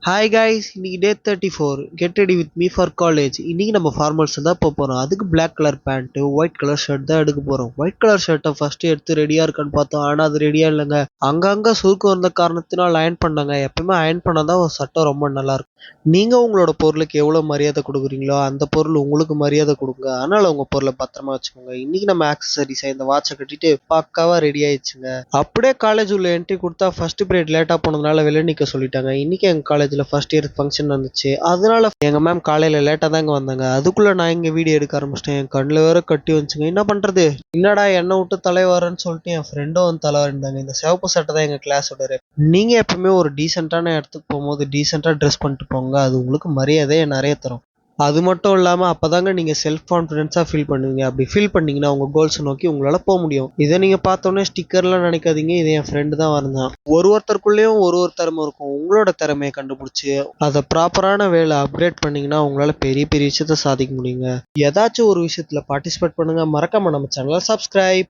Hi guys, இன்னைக்கு day 34. Get ready with me for college. இன்னைக்கு நம்ம ஃபார்மல்ஸ் தான் போகிறோம். அதுக்கு black colour pant white colour shirt தான் எடுக்க போகிறோம். ஒயிட் கலர் ஷர்ட்டை ஃபர்ஸ்ட் எடுத்து ரெடியாக இருக்கான்னு பார்த்தோம். ஆனால் அது ரெடியாக இல்லைங்க. அங்கங்கே சுருக்கு வந்த காரணத்தினால் அயன் பண்ணாங்க. எப்பவுமே அயன் பண்ணால் தான் ஒரு சட்டை ரொம்ப நல்லா இருக்கும். நீங்கள் உங்களோட பொருளுக்கு எவ்வளோ மரியாதை கொடுக்குறீங்களோ அந்த பொருள் உங்களுக்கு மரியாதை கொடுங்க. அதனால் உங்கள் பொருளை பத்திரமா வச்சுக்கோங்க. இன்னைக்கு நம்ம ஆக்சசரிஸை இந்த வாட்சை கட்டிட்டு பக்காவாக ரெடி ஆயிடுச்சுங்க. அப்படியே காலேஜ் உள்ள என்ட்ரி கொடுத்தா ஃபர்ஸ்ட் பீரியட் லேட்டாக போனதுனால வெளில நிற்க சொல்லிட்டாங்க. இன்னைக்கு எங்கள் காலேஜில் ஃபர்ஸ்ட் இயர் ஃபங்க்ஷன் வந்துச்சு. அதனால எங்கள் மேம் காலையில் லேட்டாக தாங்க வந்தாங்க. அதுக்குள்ளே நான் இங்கே வீடியோ எடுக்க ஆரம்பிச்சிட்டேன். என் கண்ணில் வேற கட்டி வந்துச்சுங்க. என்ன பண்ணுறது? என்னடா என்னை விட்டு தலைவரன்னு சொல்லிட்டு என் ஃப்ரெண்டும் வந்து தலைவர் இருந்தாங்க. இந்த சிவப்பு சட்டை தான் எங்கள் கிளாஸோட ரேப். நீங்கள் எப்பவுமே ஒரு டீசெண்டான இடத்துக்கு போகும்போது டீசெண்டாக ட்ரெஸ் பண்ணிட்டு போங்க. அது உங்களுக்கு மரியாதையை நிறைய தரும். அது மட்டும் இல்லாமல் அப்போதாங்க நீங்கள் செல்ஃப் கான்ஃபிடென்ஸாக ஃபீல் பண்ணுவீங்க. அப்படி ஃபீல் பண்ணீங்கன்னா உங்கள் கோல்ஸை நோக்கி உங்களால் போக முடியும். இதை நீங்கள் பார்த்தோன்னே ஸ்டிக்கர்லாம் நினைக்காதீங்க. இது என் ஃப்ரெண்டு தான் வரைஞ்சான். ஒருத்தருக்குள்ளேயும் ஒரு திறமை இருக்கும். உங்களோட திறமையை கண்டுபிடிச்சி அதை ப்ராப்பரான வேலை அப்கிரேட் பண்ணீங்கன்னா உங்களால் பெரிய பெரிய விஷயத்த சாதிக்க முடியுங்க. ஏதாச்சும் ஒரு விஷயத்தில் பார்ட்டிசிபேட் பண்ணுங்கள். மறக்காமல் நம்ம சேனலை சப்ஸ்கிரைப்.